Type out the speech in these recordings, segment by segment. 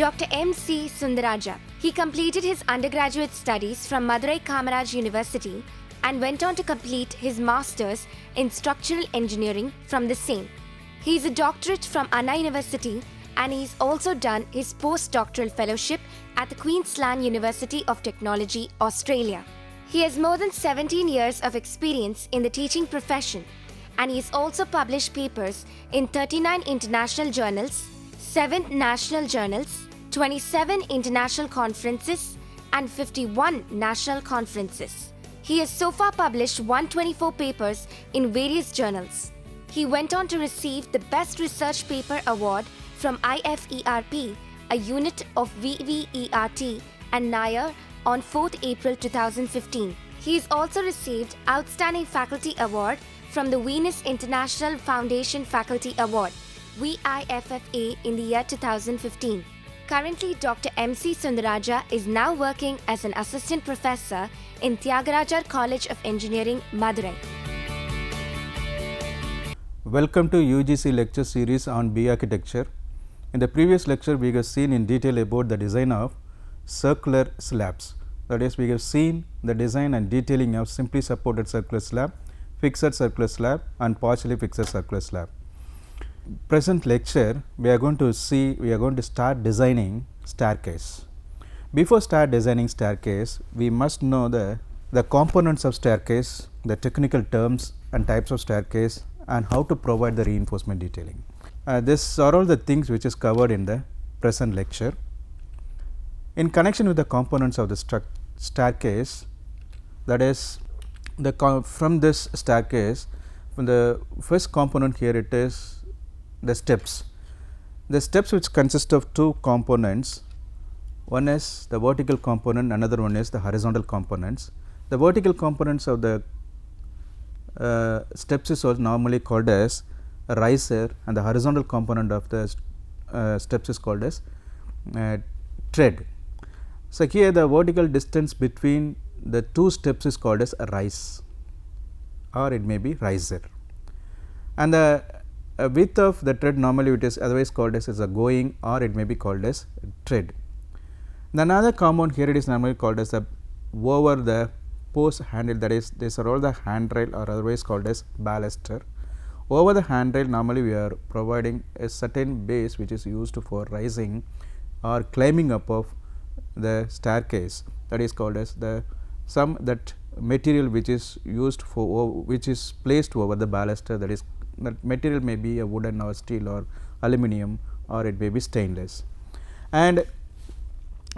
Dr. M.C. Sundaraja. He completed his undergraduate studies from Madurai Kamaraj University and went on to complete his Masters in Structural Engineering from the same. He is a doctorate from Anna University and he's also done his postdoctoral fellowship at the Queensland University of Technology, Australia. He has more than 17 years of experience in the teaching profession and he has also published papers in 39 international journals, 7 national journals, 27 international conferences and 51 national conferences. He has so far published 124 papers in various journals. He went on to receive the Best Research Paper Award from IFERP, a unit of VVERT and NIRE on 4th April 2015. He has also received Outstanding Faculty Award from the Venus International Foundation Faculty Award, VIFFA, in the year 2015. Currently, Dr. M.C. Sundaraja is now working as an assistant professor in Tyagarajar College of Engineering, Madurai. Welcome to UGC lecture series on BE architecture. In the previous lecture, we have seen in detail about the design of circular slabs. That is, we have seen the design and detailing of simply supported circular slab, fixed circular slab and partially fixed circular slab. Present lecture, we are going to start designing staircase. Before start designing staircase, we must know the components of staircase, the technical terms and types of staircase and how to provide the reinforcement detailing. These are all the things which is covered in the present lecture. In connection with the components of the staircase, that is from this staircase, from the first component here it is the steps. The steps which consist of two components, one is the vertical component, another one is the horizontal components. The vertical components of the steps is also normally called as a riser and the horizontal component of the steps is called as tread. So, here the vertical distance between the two steps is called as a rise or it may be riser, and the width of the tread normally it is otherwise called as a going or it may be called as tread. The another component here it is normally called as the over the post handle, that is these are all the handrail or otherwise called as baluster. Over the handrail normally we are providing a certain base which is used for rising or climbing up of the staircase, that is called as that material which is used for which is placed over the baluster, that is that material may be a wooden or steel or aluminum or it may be stainless. And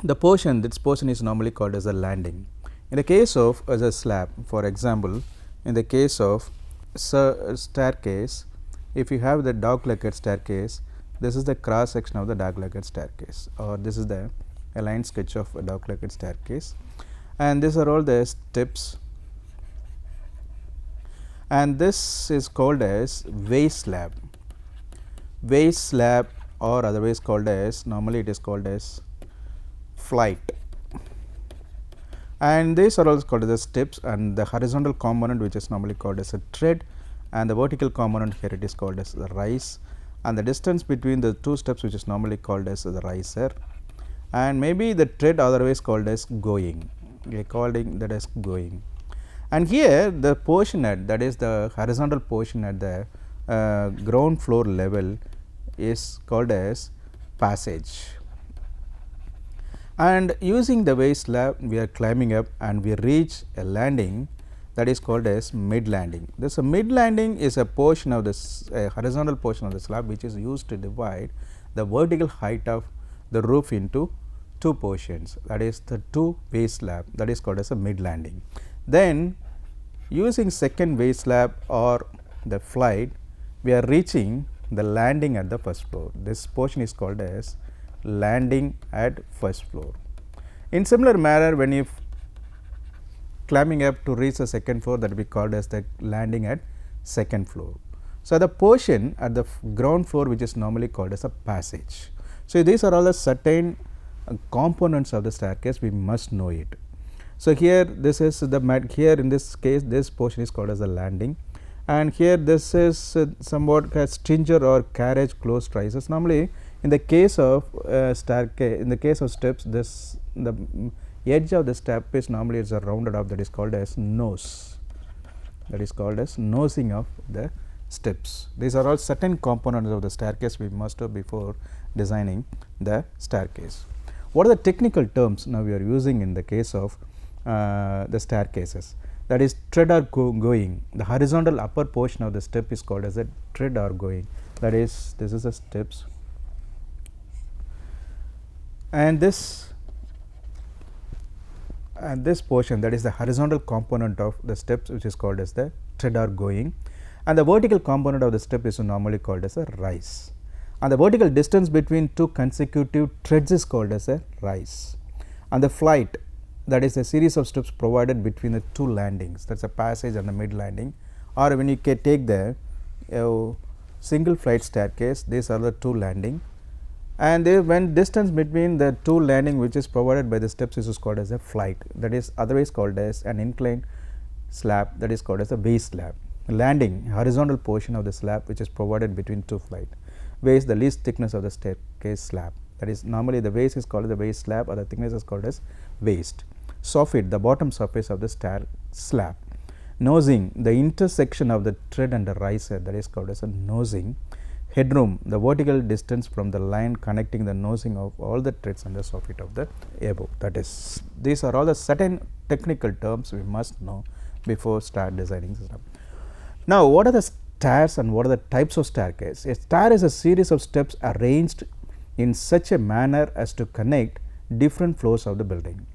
the portion, this portion is normally called as a landing. In the case of as a slab, for example, in the case of staircase, if you have the dog-legged staircase, this is the cross section of the dog-legged staircase, or this is the a line sketch of a dog-legged staircase, and these are all the steps, and this is called as vase slab. Vase slab or otherwise called as, normally it is called as flight, and these are also called as the steps, and the horizontal component which is normally called as a tread, and the vertical component here it is called as the rise, and the distance between the two steps which is normally called as the riser, and maybe the tread otherwise called as going, we are calling that as going. And here the portion at, that is the horizontal portion at the ground floor level is called as passage, and using the vase slab we are climbing up and we reach a landing, that is called as mid landing. This mid landing is a portion of this horizontal portion of the slab which is used to divide the vertical height of the roof into two portions, that is the two vase slab, that is called as a mid landing. Then using second vase slab or the flight, we are reaching the landing at the first floor. This portion is called as landing at first floor. In similar manner, when you climbing up to reach the second floor, that will be called as the landing at second floor. So, the portion at the ground floor which is normally called as a passage. So, these are all the certain components of the staircase, we must know it. So, here this is the here in this case this portion is called as the landing, and here this is somewhat a stringer or carriage closed rises. Normally In the case of staircase, in the case of steps, this the edge of the step is normally is a rounded off, that is called as nose, that is called as nosing of the steps. These are all certain components of the staircase we must have before designing the staircase. What are the technical terms now we are using in the case of the staircases? That is tread or going. The horizontal upper portion of the step is called as a tread or going. That is, this is the steps, and this portion, that is the horizontal component of the steps, which is called as the tread or going, and the vertical component of the step is normally called as a rise, and the vertical distance between two consecutive treads is called as a rise, and the flight, that is a series of steps provided between the two landings, that is a passage and the mid landing, or when you can take the single flight staircase, these are the two landing, and when distance between the two landing which is provided by the steps is called as a flight, that is otherwise called as an inclined slab, that is called as a base slab. Landing, horizontal portion of the slab which is provided between two flight. Base, the least thickness of the staircase slab, that is normally the base is called the base slab, or the thickness is called as waist. Soffit, the bottom surface of the stair slab. Nosing, the intersection of the tread and the riser, that is called as a nosing. Headroom, the vertical distance from the line connecting the nosing of all the treads and the soffit of the above. That is, these are all the certain technical terms we must know before start designing system. Now, what are the stairs and what are the types of staircase? A stair is a series of steps arranged in such a manner as to connect different floors of the building.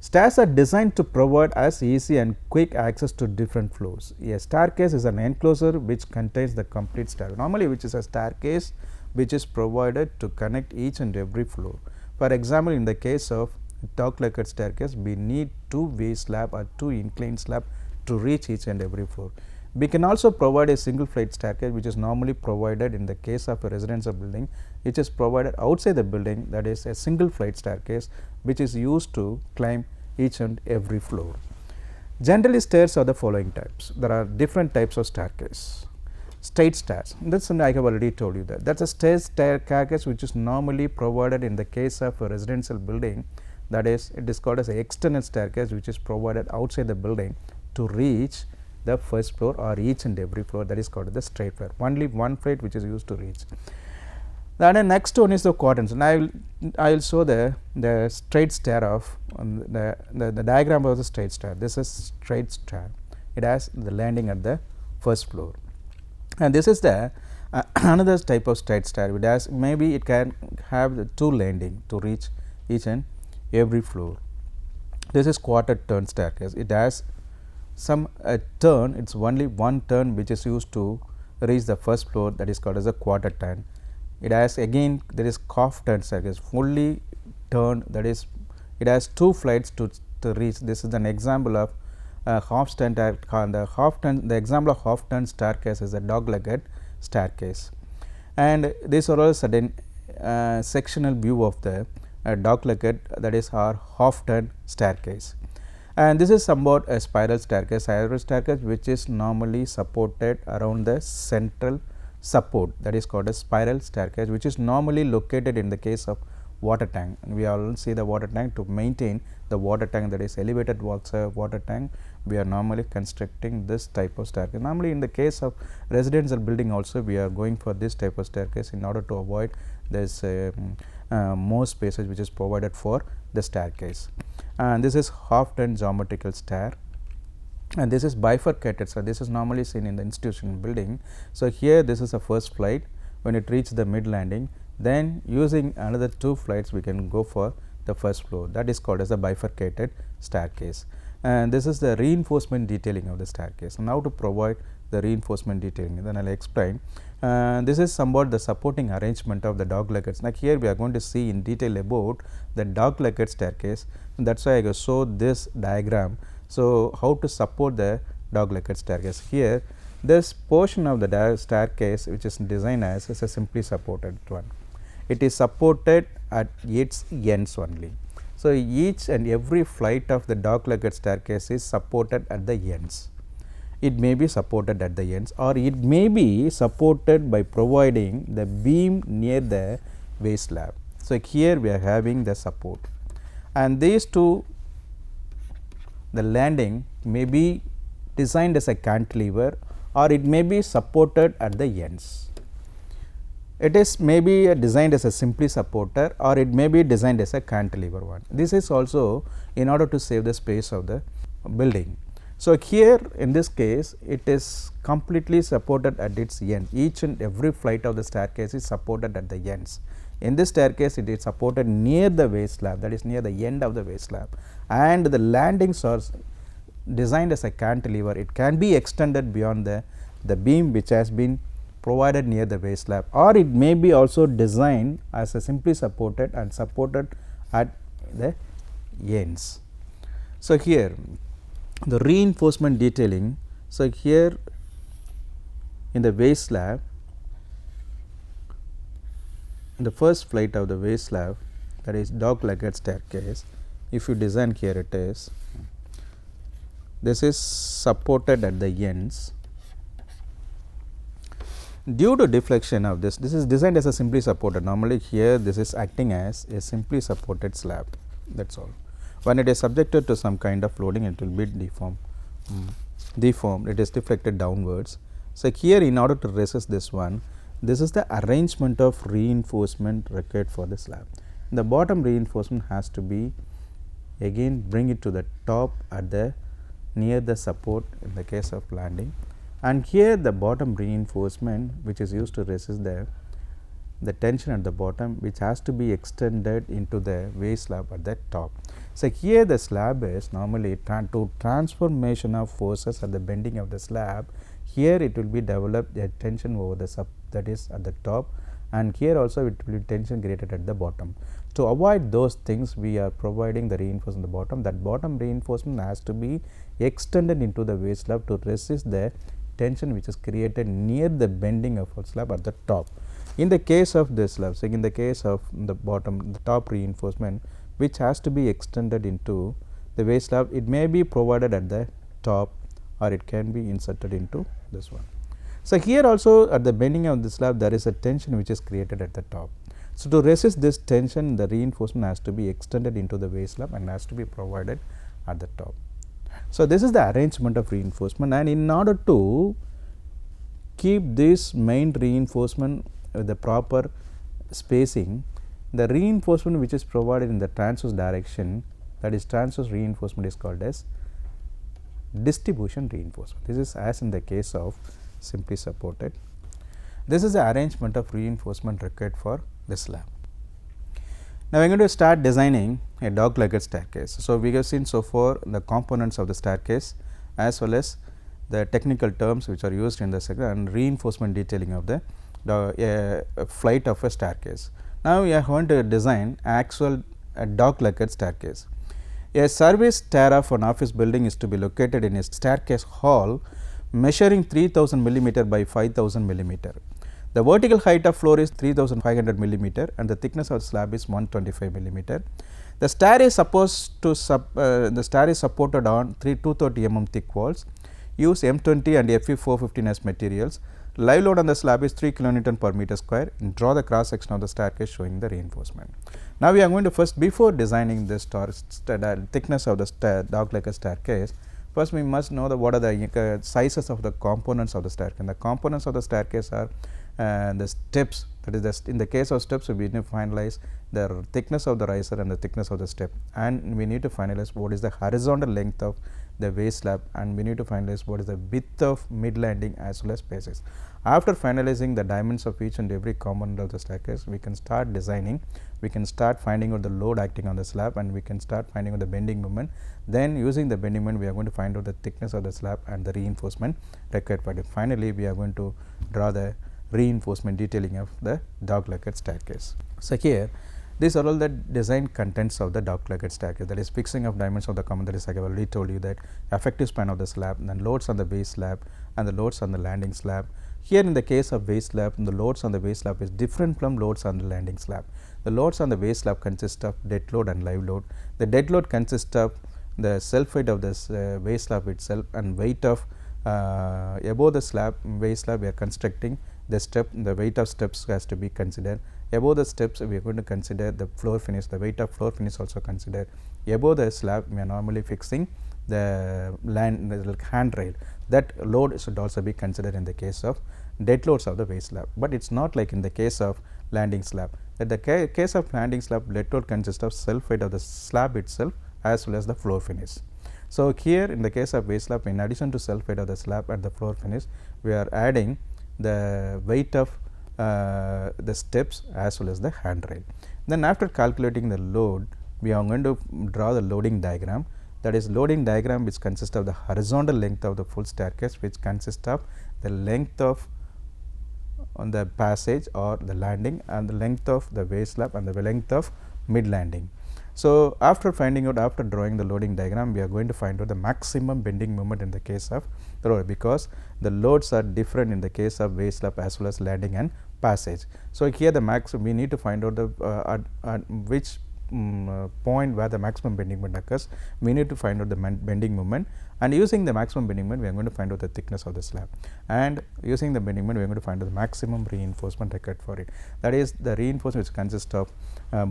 Stairs are designed to provide as easy and quick access to different floors. A staircase is an enclosure which contains the complete stair, normally which is a staircase which is provided to connect each and every floor. For example, in the case of dog-legged staircase, we need two-way slab or two inclined slab to reach each and every floor. We can also provide a single flight staircase which is normally provided in the case of a residential building, which is provided outside the building, that is a single flight staircase which is used to climb each and every floor. Generally, stairs are the following types. There are different types of staircase. Straight stairs, that's I have already told you that. That's a staircase which is normally provided in the case of a residential building, that is it is called as an external staircase which is provided outside the building to reach the first floor or each and every floor, that is called the straight floor. Only one flight which is used to reach. Then the next one is the quadrants, and I will show the straight stair of the diagram of the straight stair. This is straight stair. It has the landing at the first floor, and this is the another type of straight stair. It has, maybe it can have the two landing to reach each and every floor. This is quarter turn staircase. It has some turn, it's only one turn which is used to reach the first floor, that is called as a quarter turn. It has again there is half turn staircase, fully turn, that is it has two flights to reach. This is an example of half turn. The example of half turn staircase is a dog-legged staircase, and these are all certain sectional view of the dog-legged, that is our half turn staircase. And this is somewhat a spiral staircase, which is normally supported around the central support, that is called a spiral staircase, which is normally located in the case of water tank. And we all see the water tank. To maintain the water tank, that is elevated water tank, we are normally constructing this type of staircase. Normally in the case of residential building also, we are going for this type of staircase in order to avoid this more spaces which is provided for the staircase. And this is half turn geometrical stair, and this is bifurcated. So, this is normally seen in the institutional building. So, here this is a first flight. When it reaches the mid landing, then using another two flights we can go for the first floor, that is called as a bifurcated staircase. And this is the reinforcement detailing of the staircase. Now, to provide the reinforcement detailing, then I will explain. This is somewhat the supporting arrangement of the dog-legged. Like here we are going to see in detail about the dog-legged staircase, and that is why I show this diagram. So, how to support the dog-legged staircase? Here this portion of the staircase which is designed as is a simply supported one. It is supported at its ends only. So, each and every flight of the dog-legged staircase is supported at the ends. It may be supported at the ends, or it may be supported by providing the beam near the base slab. So, here we are having the support, and these two, the landing may be designed as a cantilever or it may be supported at the ends. It is maybe designed as a simply supporter or it may be designed as a cantilever one. This is also in order to save the space of the building. So, here in this case it is completely supported at its end. Each and every flight of the staircase is supported at the ends. In this staircase it is supported near the base slab, that is near the end of the base slab, and the landings are designed as a cantilever. It can be extended beyond the beam which has been provided near the base slab, or it may be also designed as a simply supported and supported at the ends. So, here the reinforcement detailing. So, here in the base slab, in the first flight of the base slab, that is dog legged staircase, if you design here, it is, this is supported at the ends. Due to deflection of this is designed as a simply supported. Normally, here this is acting as a simply supported slab, that is all. When it is subjected to some kind of loading, it will be deformed, it is deflected downwards. So, here in order to resist this one, this is the arrangement of reinforcement required for the slab. The bottom reinforcement has to be again bring it to the top at the near the support in the case of landing, and here the bottom reinforcement which is used to resist the tension at the bottom, which has to be extended into the base slab at the top. So, here the slab is normally to transformation of forces at the bending of the slab. Here it will be developed a tension over the sub, that is at the top, and here also it will be tension created at the bottom. To avoid those things, we are providing the reinforcement at the bottom. That bottom reinforcement has to be extended into the base slab to resist the tension which is created near the bending of a slab at the top. In the case of this slab, so in the case of the bottom, the top reinforcement which has to be extended into the base slab, it may be provided at the top or it can be inserted into this one. So, here also at the bending of the slab, there is a tension which is created at the top. So, to resist this tension, the reinforcement has to be extended into the base slab and has to be provided at the top. So, this is the arrangement of reinforcement, and in order to keep this main reinforcement with the proper spacing, the reinforcement which is provided in the transverse direction, that is transverse reinforcement, is called as distribution reinforcement. This is as in the case of simply supported. This is the arrangement of reinforcement required for the slab. Now, we are going to start designing a dog legged staircase. So, we have seen so far the components of the staircase as well as the technical terms which are used in the second and reinforcement detailing of the flight of a staircase. Now, we are going to design actual dog legged staircase. A service stair of an office building is to be located in a staircase hall measuring 3000 millimeter by 5000 millimeter. The vertical height of floor is 3500 millimeter and the thickness of slab is 125 millimeter. The stair is supposed to supported on 230 thick walls. Use M20 and Fe 415 as materials. Live load on the slab is 3 kN per meter square. And draw the cross section of the staircase showing the reinforcement. Now, we are going to first, before designing this thickness of the dog legged staircase, first we must know what are the sizes of the components of the staircase. And the components of the staircase are the steps, that is in the case of steps, we need to finalize the thickness of the riser and the thickness of the step, and we need to finalize what is the horizontal length of the base slab, and we need to finalize what is the width of mid landing as well as spaces. After finalizing the dimensions of each and every component of the staircase, we can start designing, we can start finding out the load acting on the slab, and we can start finding out the bending moment. Then using the bending moment, we are going to find out the thickness of the slab and the reinforcement required for it. Finally, we are going to draw the reinforcement detailing of the dog legged staircase. So, here these are all the design contents of the dog legged staircase, that is fixing of dimensions of the component, that is I have already told you that effective span of the slab, then loads on the base slab and the loads on the landing slab. Here in the case of base slab, the loads on the base slab is different from loads on the landing slab. The loads on the base slab consist of dead load and live load. The dead load consists of the self weight of this base slab itself and weight of above the slab base slab we are constructing the weight of steps has to be considered. Above the steps, we are going to consider the floor finish, the weight of floor finish also considered. Above the slab, we are normally fixing the handrail. That load should also be considered in the case of dead loads of the base slab, but it is not like in the case of landing slab. That the case of landing slab, dead load consists of self weight of the slab itself as well as the floor finish. So, here in the case of base slab, in addition to self weight of the slab and the floor finish, we are adding the weight of the steps as well as the handrail. Then after calculating the load, we are going to draw the loading diagram. That is loading diagram which consists of the horizontal length of the full staircase, which consists of the length of on the passage or the landing and the length of the base slab and the length of mid landing. So, after finding out, after drawing the loading diagram, we are going to find out the maximum bending moment in the case of the road, because the loads are different in the case of base slab as well as landing and passage. So, here the max we need to find out the at which point where the maximum bending moment occurs. We need to find out the bending moment, and using the maximum bending moment, we are going to find out the thickness of the slab, and using the bending moment, we are going to find out the maximum reinforcement required for it. That is the reinforcement which consists of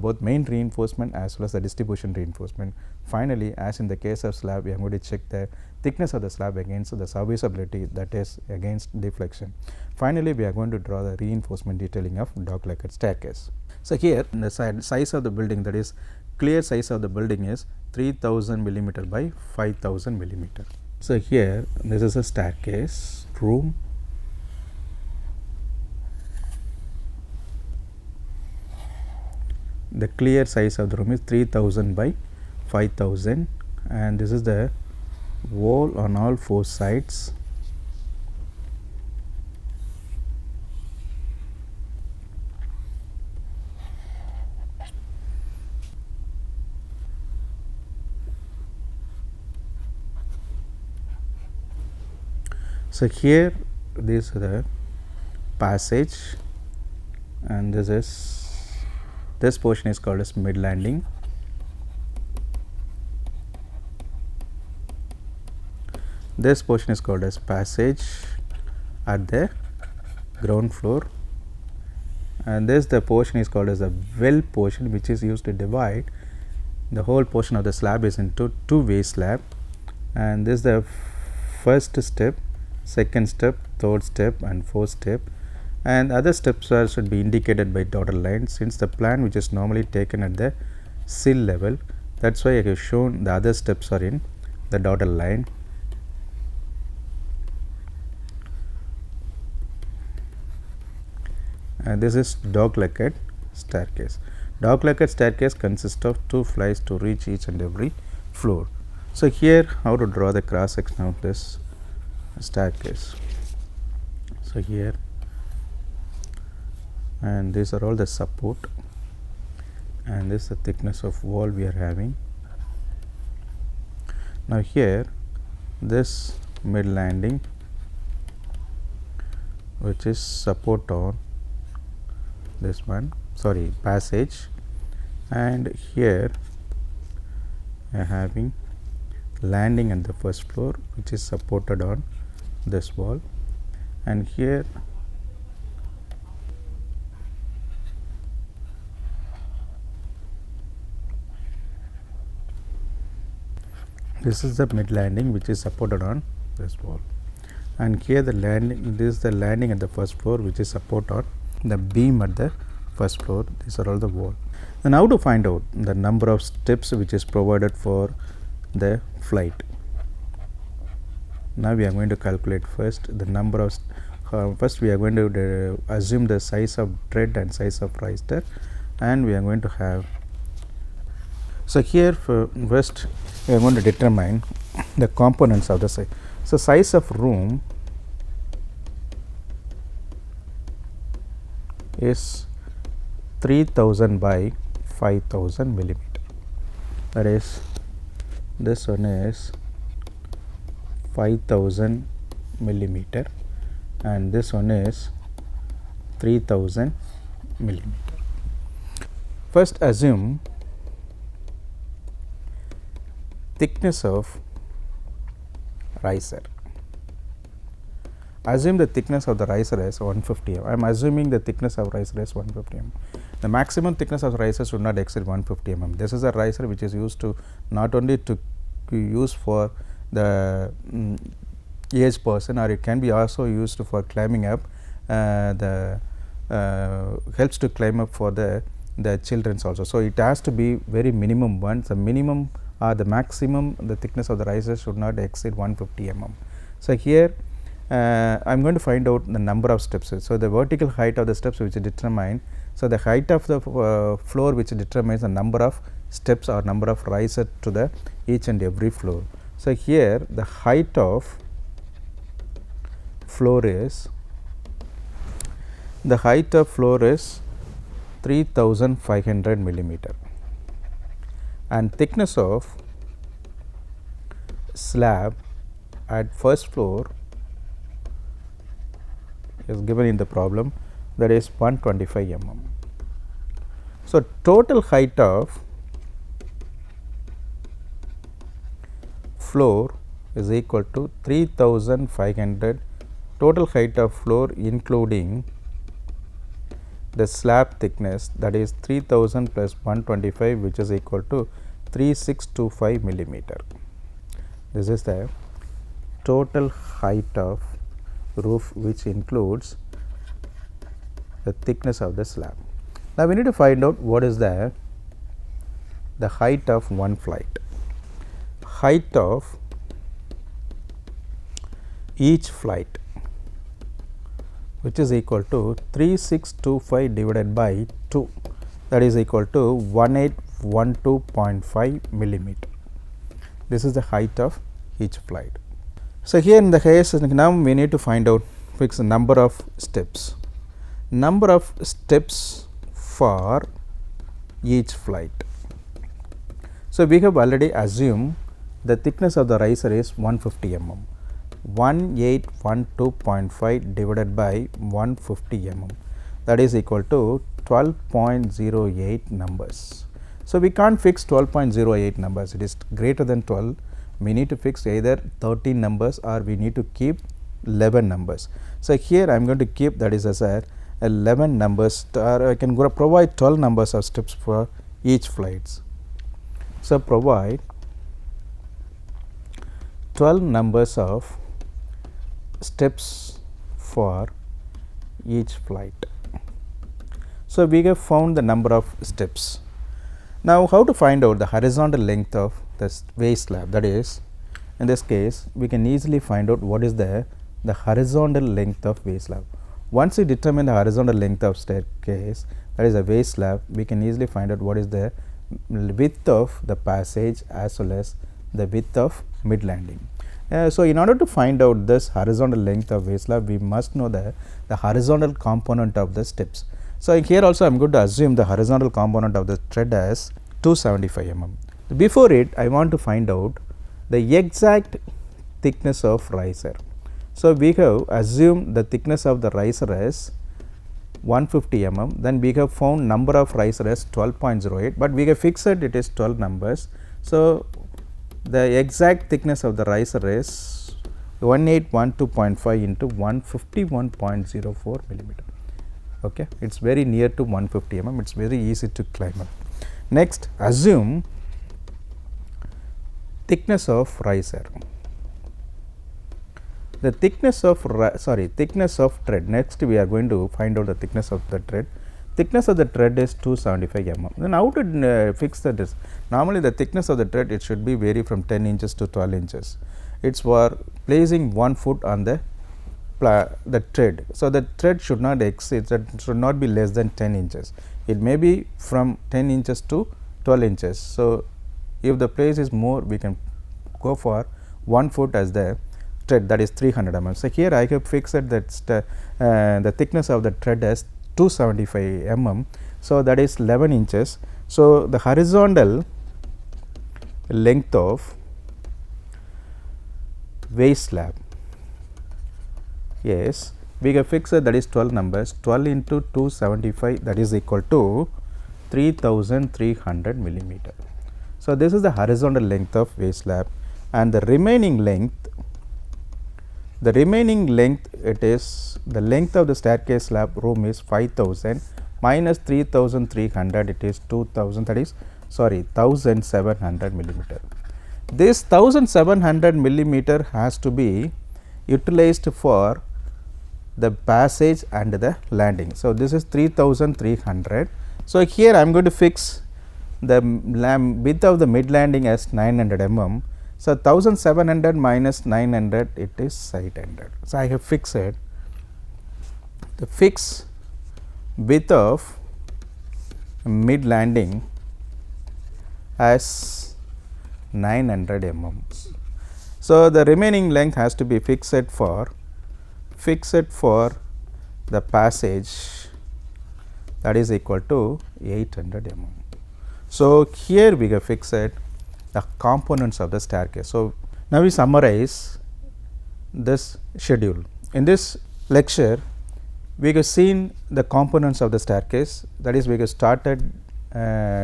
both main reinforcement as well as the distribution reinforcement. Finally, as in the case of slab, we are going to check the thickness of the slab against the serviceability, that is against deflection. Finally, we are going to draw the reinforcement detailing of dog-legged staircase. So, here the size of the building, that is clear size of the building is 3000 millimeter by 5000 millimeter. So, here this is a staircase room. The clear size of the room is 3000 by 5000, and this is the wall on all four sides. So, here this is the passage, and this portion is called as mid landing. This portion is called as passage at the ground floor, and this the portion is called as the well portion, which is used to divide the whole portion of the slab is into two-way slab, and this is the first step, second step, third step and fourth step, and other steps should be indicated by dotted lines, since the plan which is normally taken at the sill level. That is why I have shown the other steps are in the dotted line. And this is dog-legged staircase. Dog-legged staircase consists of two flights to reach each and every floor. So, here how to draw the cross section of this staircase. So, here, and these are all the support, and this is the thickness of wall we are having. Now, here this mid landing, which is support on this one, sorry, passage, and here I am having landing at the first floor, which is supported on this wall, and here this is the mid landing, which is supported on this wall, and here the landing, this is the landing at the first floor, which is supported on the beam at the first floor. These are all the wall. And how to find out the number of steps which is provided for the flight. Now, we are going to calculate first the number of first we are going to assume the size of tread and size of riser, and we are going to have. So, here first we are going to determine the components of the size. So, size of room is 3000 by 5000 millimeter. That is, this one is 5000 millimeter and this one is 3000 millimeter. First, assume thickness of riser. assume the thickness of the riser as 150 mm. I am assuming the thickness of riser as 150 mm. The maximum thickness of the riser should not exceed 150 mm. This is a riser which is used to not only to use for the aged person, or it can be also used for climbing up, helps to climb up for the children's also. So, it has to be very minimum one. The minimum or the maximum the thickness of the riser should not exceed 150 mm. So, here I am going to find out the number of steps. So, the vertical height of the steps which determine. So, the height of the floor which determines the number of steps or number of riser to the each and every floor. So, here the height of floor is 3500 millimeter, and thickness of slab at first floor is given in the problem, that is 125 mm. So, total height of floor is equal to 3500, total height of floor including the slab thickness, that is 3000 plus 125, which is equal to 3625 millimeter. This is the total height of roof which includes the thickness of the slab. Now, we need to find out what is the height of one flight. Height of each flight, which is equal to 3625 divided by 2, that is equal to 1812.5 millimeter. This is the height of each flight. So, here in the case now we need to find out fix the number of steps. Number of steps for each flight. So, we have already assumed the thickness of the riser is 150 mm. 1812.5 divided by 150 mm, that is equal to 12.08 numbers. So, we can't fix 12.08 numbers, it is greater than 12. We need to fix either 13 numbers or we need to keep 11 numbers. So, here I am going to keep, that is as 11 numbers, or I can provide 12 numbers of steps for each flights. So, provide 12 numbers of steps for each flight. So, we have found the number of steps. Now, how to find out the horizontal length of the waist slab? That is, in this case we can easily find out what is the horizontal length of waist slab. Once we determine the horizontal length of staircase, that is a waist slab, we can easily find out what is the width of the passage as well as the width of mid landing. So, in order to find out this horizontal length of waist slab, we must know the horizontal component of the steps. So, here also I am going to assume the horizontal component of the tread as 275 mm. Before it, I want to find out the exact thickness of riser. So, we have assumed the thickness of the riser as 150 mm, then we have found number of riser as 12.08, but we have fixed it is 12 numbers. So, the exact thickness of the riser is 1812.5 into 151.04 millimeter. Okay. It is very near to 150 mm, it is very easy to climb up. Next, assume thickness of riser. The thickness of thickness of tread. Next, we are going to find out the thickness of the tread. Thickness of the tread is 275 mm. Then how to fix that is? Normally, the thickness of the tread, it should be vary from 10 inches to 12 inches. It is for placing one foot on the tread. So, the tread should not exceed, that should not be less than 10 inches. It may be from 10 inches to 12 inches. So, if the place is more, we can go for 1 foot as the tread, that is 300 mm. So, here I have fixed that the thickness of the tread as 275 mm. So, that is 11 inches. So, the horizontal length of waist slab, yes, we have fixed that is 12 numbers, 12 into 275, that is equal to 3300 millimeter. So, this is the horizontal length of waist slab, and the remaining length it is the length of the staircase slab room is 5000 minus 3300, it is 2000, that is 1700 millimeter. This 1700 millimeter has to be utilized for the passage and the landing. So, this is 3300. So, here I am going to fix the width of the mid landing as 900 mm. So, 1700 minus 900, it is 800. So, I have fixed the fixed width of mid landing as 900 mm. So, the remaining length has to be fixed for the passage, that is equal to 800 mm. So, here we have fixed the components of the staircase. So, now we summarize this schedule. In this lecture, we have seen the components of the staircase, that is we have started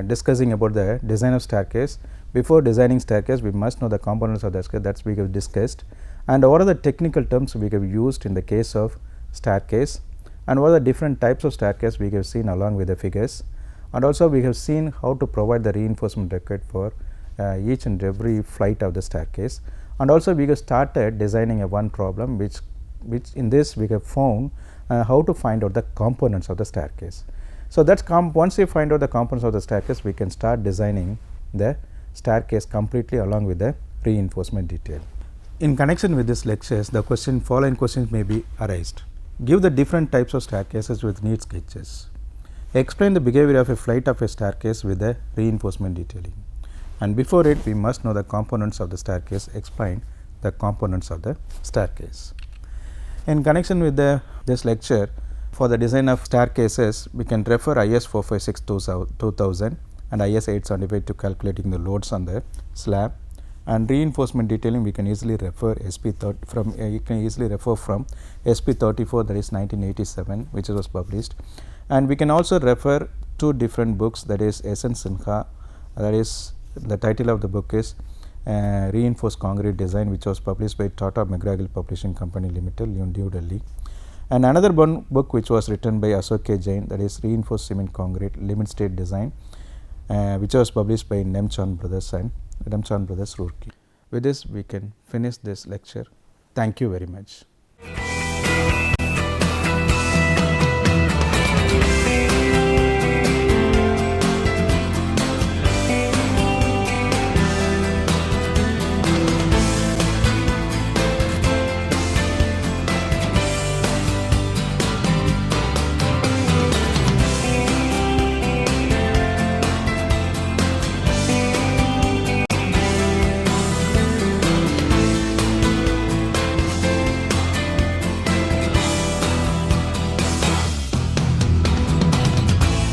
discussing about the design of staircase. Before designing staircase, we must know the components of the staircase, that is we have discussed, and what are the technical terms we have used in the case of staircase, and what are the different types of staircase we have seen along with the figures, and also we have seen how to provide the reinforcement required for each and every flight of the staircase, and also we have started designing a one problem which in this we have found how to find out the components of the staircase. So, that is once we find out the components of the staircase, we can start designing the staircase completely along with the reinforcement detail. In connection with this lectures, the following questions may be arised. Give the different types of staircases with neat sketches. Explain the behavior of a flight of a staircase with the reinforcement detailing. And before it, we must know the components of the staircase. Explain the components of the staircase. In connection with this lecture, for the design of staircases, we can refer IS 456-2000 and IS 875 to calculating the loads on the slab. And reinforcement detailing, we can easily refer from SP 34, that is 1987, which was published. And we can also refer two different books, that is S. N. Sinha, that is the title of the book is Reinforced Concrete Design, which was published by Tata McGraw-Hill Publishing Company Limited, New Delhi. And another book which was written by Ashok K. Jain, that is Reinforced Cement Concrete Limit State Design, which was published by Nemchand Brothers and Nemchand Brothers, Roorkee. With this, we can finish this lecture. Thank you very much.